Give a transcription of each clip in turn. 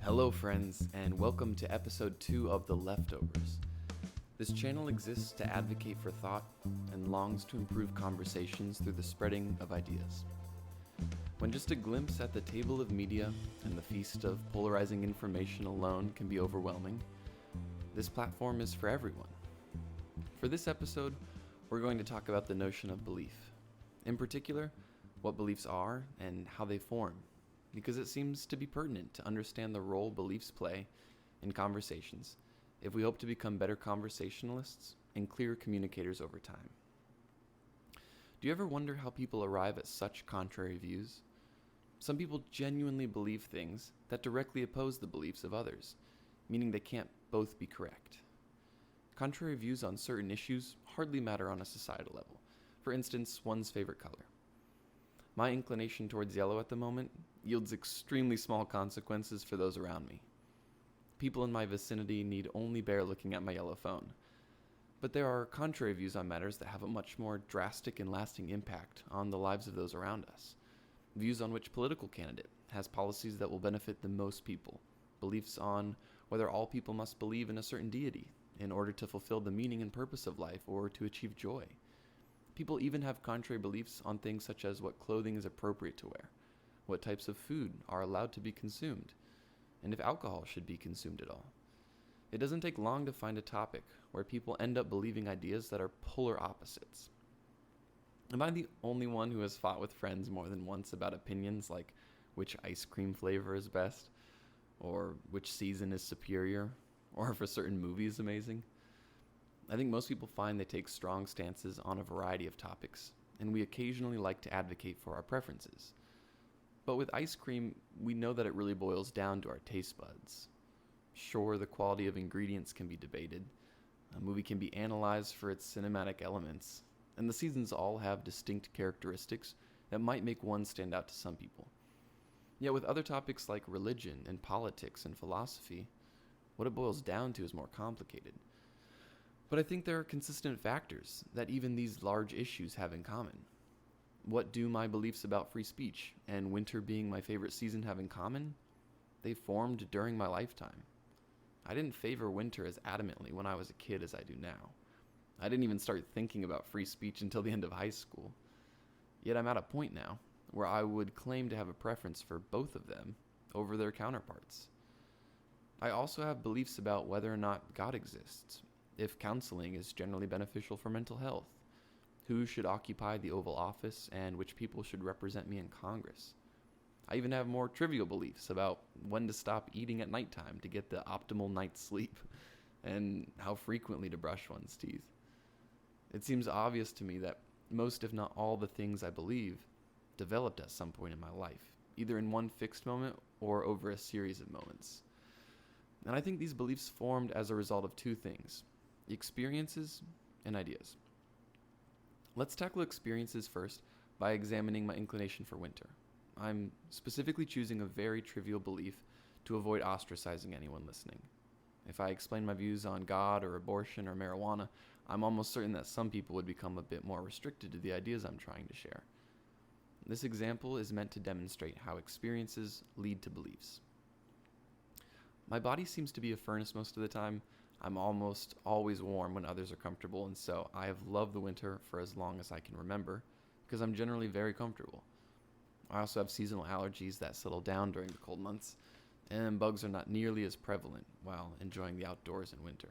Hello, friends, and welcome to episode 2 of The Leftovers. This channel exists to advocate for thought and longs to improve conversations through the spreading of ideas. When just a glimpse at the table of media and the feast of polarizing information alone can be overwhelming, this platform is for everyone. For this episode, we're going to talk about the notion of belief. In particular, what beliefs are and how they form, because it seems to be pertinent to understand the role beliefs play in conversations if we hope to become better conversationalists and clearer communicators over time. Do you ever wonder how people arrive at such contrary views? Some people genuinely believe things that directly oppose the beliefs of others, meaning they can't both be correct. Contrary views on certain issues hardly matter on a societal level. For instance, one's favorite color. My inclination towards yellow at the moment yields extremely small consequences for those around me. People in my vicinity need only bear looking at my yellow phone. But there are contrary views on matters that have a much more drastic and lasting impact on the lives of those around us. Views on which political candidate has policies that will benefit the most people. Beliefs on whether all people must believe in a certain deity in order to fulfill the meaning and purpose of life or to achieve joy. People even have contrary beliefs on things such as what clothing is appropriate to wear, what types of food are allowed to be consumed, and if alcohol should be consumed at all. It doesn't take long to find a topic where people end up believing ideas that are polar opposites. Am I the only one who has fought with friends more than once about opinions like which ice cream flavor is best, or which season is superior, or if a certain movie is amazing? I think most people find they take strong stances on a variety of topics, and we occasionally like to advocate for our preferences. But with ice cream, we know that it really boils down to our taste buds. Sure, the quality of ingredients can be debated, a movie can be analyzed for its cinematic elements, and the seasons all have distinct characteristics that might make one stand out to some people. Yet with other topics like religion and politics and philosophy, what it boils down to is more complicated. But I think there are consistent factors that even these large issues have in common. What do my beliefs about free speech and winter being my favorite season have in common? They formed during my lifetime. I didn't favor winter as adamantly when I was a kid as I do now. I didn't even start thinking about free speech until the end of high school. Yet I'm at a point now where I would claim to have a preference for both of them over their counterparts. I also have beliefs about whether or not God exists, if counseling is generally beneficial for mental health, who should occupy the Oval Office, and which people should represent me in Congress. I even have more trivial beliefs about when to stop eating at nighttime to get the optimal night's sleep, and how frequently to brush one's teeth. It seems obvious to me that most, if not all, the things I believe developed at some point in my life, either in one fixed moment or over a series of moments. And I think these beliefs formed as a result of two things: experiences and ideas. Let's tackle experiences first by examining my inclination for winter. I'm specifically choosing a very trivial belief to avoid ostracizing anyone listening. If I explain my views on God or abortion or marijuana, I'm almost certain that some people would become a bit more restricted to the ideas I'm trying to share. This example is meant to demonstrate how experiences lead to beliefs. My body seems to be a furnace most of the time. I'm almost always warm when others are comfortable, and so I have loved the winter for as long as I can remember, because I'm generally very comfortable. I also have seasonal allergies that settle down during the cold months, and bugs are not nearly as prevalent while enjoying the outdoors in winter.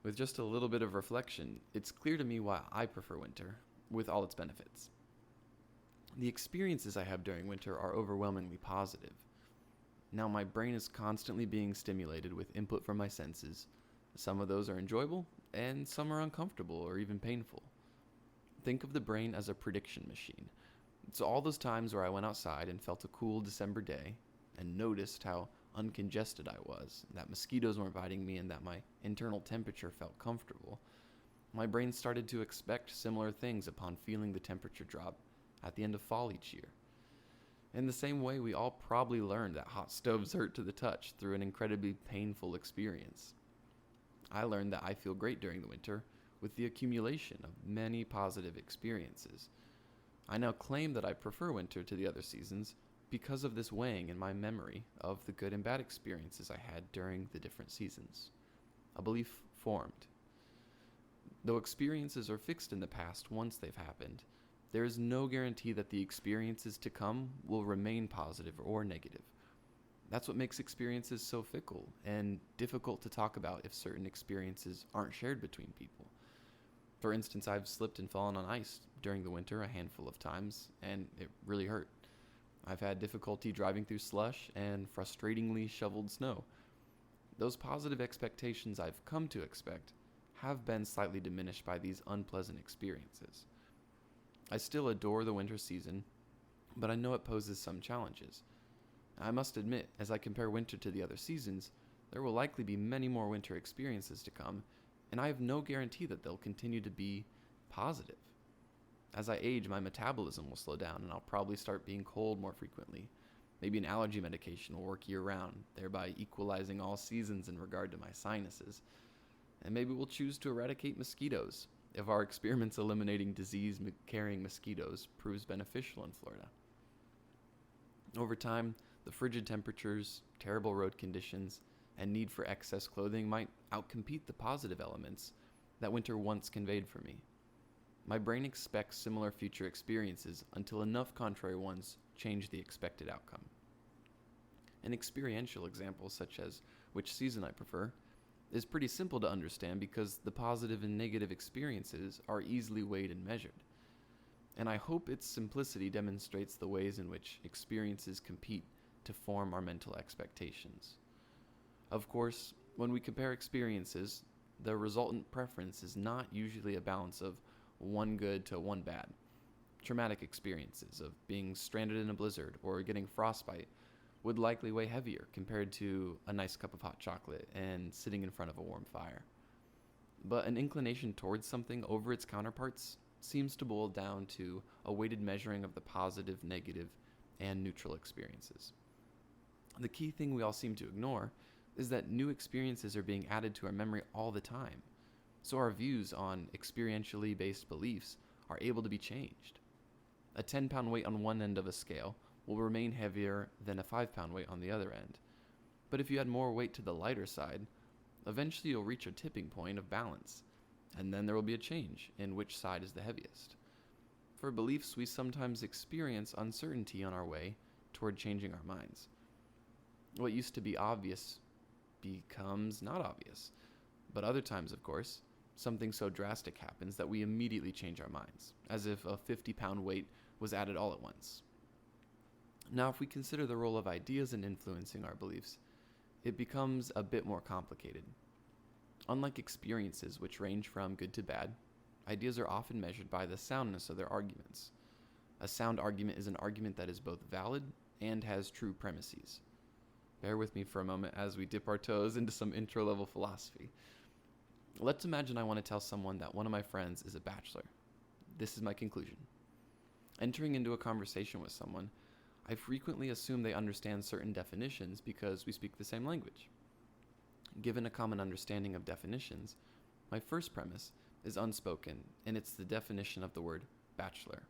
With just a little bit of reflection, it's clear to me why I prefer winter, with all its benefits. The experiences I have during winter are overwhelmingly positive. Now my brain is constantly being stimulated with input from my senses. Some of those are enjoyable, and some are uncomfortable or even painful. Think of the brain as a prediction machine. It's all those times where I went outside and felt a cool December day, and noticed how uncongested I was, that mosquitoes weren't biting me, and that my internal temperature felt comfortable. My brain started to expect similar things upon feeling the temperature drop at the end of fall each year. In the same way, we all probably learned that hot stoves hurt to the touch through an incredibly painful experience. I learned that I feel great during the winter with the accumulation of many positive experiences. I now claim that I prefer winter to the other seasons because of this weighing in my memory of the good and bad experiences I had during the different seasons. A belief formed. Though experiences are fixed in the past once they've happened, there is no guarantee that the experiences to come will remain positive or negative. That's what makes experiences so fickle and difficult to talk about if certain experiences aren't shared between people. For instance, I've slipped and fallen on ice during the winter a handful of times, and it really hurt. I've had difficulty driving through slush and frustratingly shoveled snow. Those positive expectations I've come to expect have been slightly diminished by these unpleasant experiences. I still adore the winter season, but I know it poses some challenges. I must admit, as I compare winter to the other seasons, there will likely be many more winter experiences to come, and I have no guarantee that they'll continue to be positive. As I age, my metabolism will slow down, and I'll probably start being cold more frequently. Maybe an allergy medication will work year-round, thereby equalizing all seasons in regard to my sinuses. And maybe we'll choose to eradicate mosquitoes if our experiments eliminating disease-carrying mosquitoes proves beneficial in Florida. Over time, the frigid temperatures, terrible road conditions, and need for excess clothing might outcompete the positive elements that winter once conveyed for me. My brain expects similar future experiences until enough contrary ones change the expected outcome. An experiential example, such as which season I prefer, is pretty simple to understand because the positive and negative experiences are easily weighed and measured. And I hope its simplicity demonstrates the ways in which experiences compete to form our mental expectations. Of course, when we compare experiences, the resultant preference is not usually a balance of one good to one bad. Traumatic experiences of being stranded in a blizzard or getting frostbite would likely weigh heavier compared to a nice cup of hot chocolate and sitting in front of a warm fire. But an inclination towards something over its counterparts seems to boil down to a weighted measuring of the positive, negative, and neutral experiences. The key thing we all seem to ignore is that new experiences are being added to our memory all the time, so our views on experientially based beliefs are able to be changed. A 10-pound weight on one end of a scale will remain heavier than a 5-pound weight on the other end. But if you add more weight to the lighter side, eventually you'll reach a tipping point of balance, and then there will be a change in which side is the heaviest. For beliefs, we sometimes experience uncertainty on our way toward changing our minds. What used to be obvious becomes not obvious. But other times, of course, something so drastic happens that we immediately change our minds, as if a 50-pound weight was added all at once. Now, if we consider the role of ideas in influencing our beliefs, it becomes a bit more complicated. Unlike experiences, which range from good to bad, ideas are often measured by the soundness of their arguments. A sound argument is an argument that is both valid and has true premises. Bear with me for a moment as we dip our toes into some intro-level philosophy. Let's imagine I want to tell someone that one of my friends is a bachelor. This is my conclusion. Entering into a conversation with someone, I frequently assume they understand certain definitions because we speak the same language. Given a common understanding of definitions, my first premise is unspoken, and it's the definition of the word bachelor.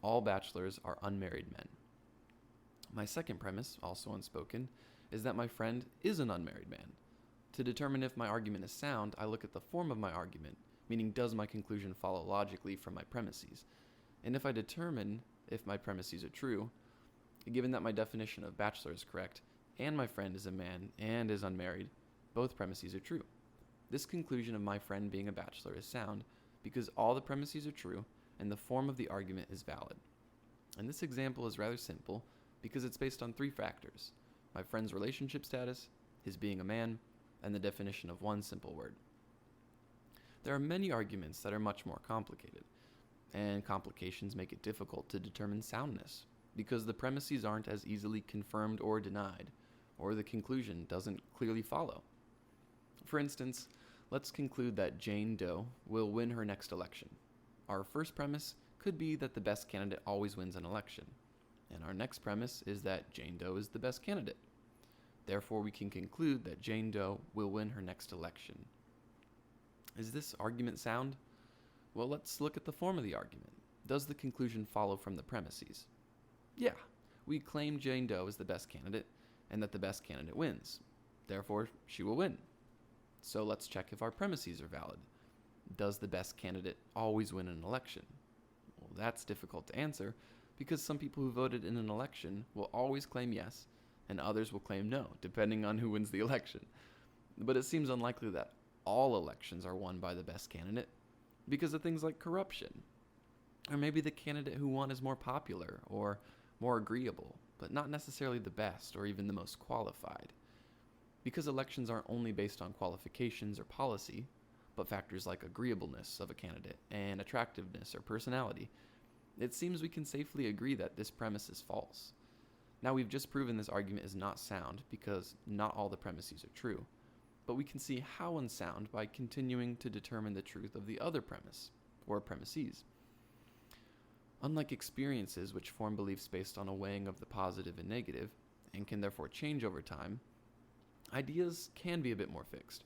All bachelors are unmarried men. My second premise, also unspoken, is that my friend is an unmarried man. To determine if my argument is sound, I look at the form of my argument, meaning does my conclusion follow logically from my premises? And if I determine if my premises are true, given that my definition of bachelor is correct, and my friend is a man and is unmarried, both premises are true. This conclusion of my friend being a bachelor is sound because all the premises are true and the form of the argument is valid. And this example is rather simple because it's based on 3 factors: my friend's relationship status, his being a man, and the definition of one simple word. There are many arguments that are much more complicated, and complications make it difficult to determine soundness because the premises aren't as easily confirmed or denied, or the conclusion doesn't clearly follow. For instance, let's conclude that Jane Doe will win her next election. Our first premise could be that the best candidate always wins an election, and our next premise is that Jane Doe is the best candidate. Therefore, we can conclude that Jane Doe will win her next election. Is this argument sound? Well, let's look at the form of the argument. does the conclusion follow from the premises? Yeah, we claim Jane Doe is the best candidate, and that the best candidate wins. Therefore, she will win. So let's check if our premises are valid. Does the best candidate always win an election? Well, that's difficult to answer because some people who voted in an election will always claim yes, and others will claim no, depending on who wins the election. But it seems unlikely that all elections are won by the best candidate because of things like corruption. Or maybe the candidate who won is more popular or more agreeable, but not necessarily the best or even the most qualified. Because elections aren't only based on qualifications or policy, but factors like agreeableness of a candidate and attractiveness or personality, it seems we can safely agree that this premise is false. Now, we've just proven this argument is not sound because not all the premises are true, but we can see how unsound by continuing to determine the truth of the other premise, or premises. Unlike experiences which form beliefs based on a weighing of the positive and negative, and can therefore change over time, ideas can be a bit more fixed.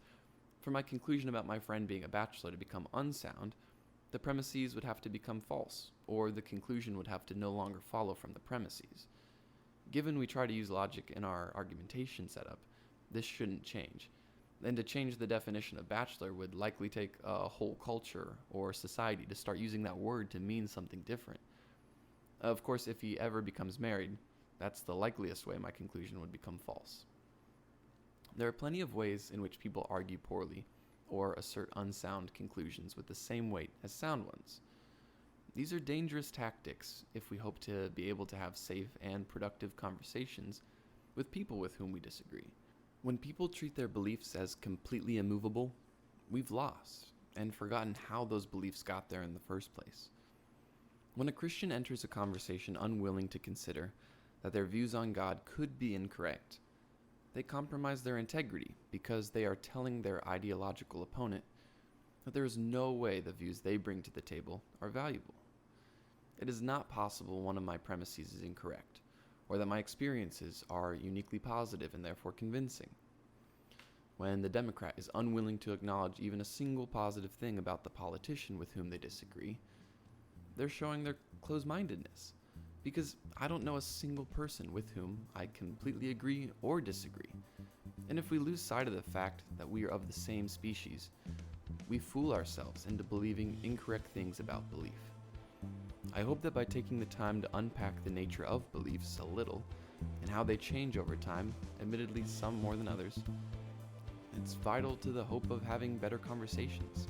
For my conclusion about my friend being a bachelor to become unsound, the premises would have to become false, or the conclusion would have to no longer follow from the premises. Given we try to use logic in our argumentation setup, this shouldn't change. And to change the definition of bachelor would likely take a whole culture or society to start using that word to mean something different. Of course, if he ever becomes married, that's the likeliest way my conclusion would become false. There are plenty of ways in which people argue poorly or assert unsound conclusions with the same weight as sound ones. These are dangerous tactics if we hope to be able to have safe and productive conversations with people with whom we disagree. When people treat their beliefs as completely immovable, we've lost and forgotten how those beliefs got there in the first place. When a Christian enters a conversation unwilling to consider that their views on God could be incorrect, they compromise their integrity because they are telling their ideological opponent that there is no way the views they bring to the table are valuable. It is not possible one of my premises is incorrect, or that my experiences are uniquely positive and therefore convincing. When the Democrat is unwilling to acknowledge even a single positive thing about the politician with whom they disagree, they're showing their closed-mindedness, because I don't know a single person with whom I completely agree or disagree. And if we lose sight of the fact that we are of the same species, we fool ourselves into believing incorrect things about belief. I hope that by taking the time to unpack the nature of beliefs a little, and how they change over time, admittedly some more than others, it's vital to the hope of having better conversations.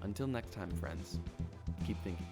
Until next time, friends, keep thinking.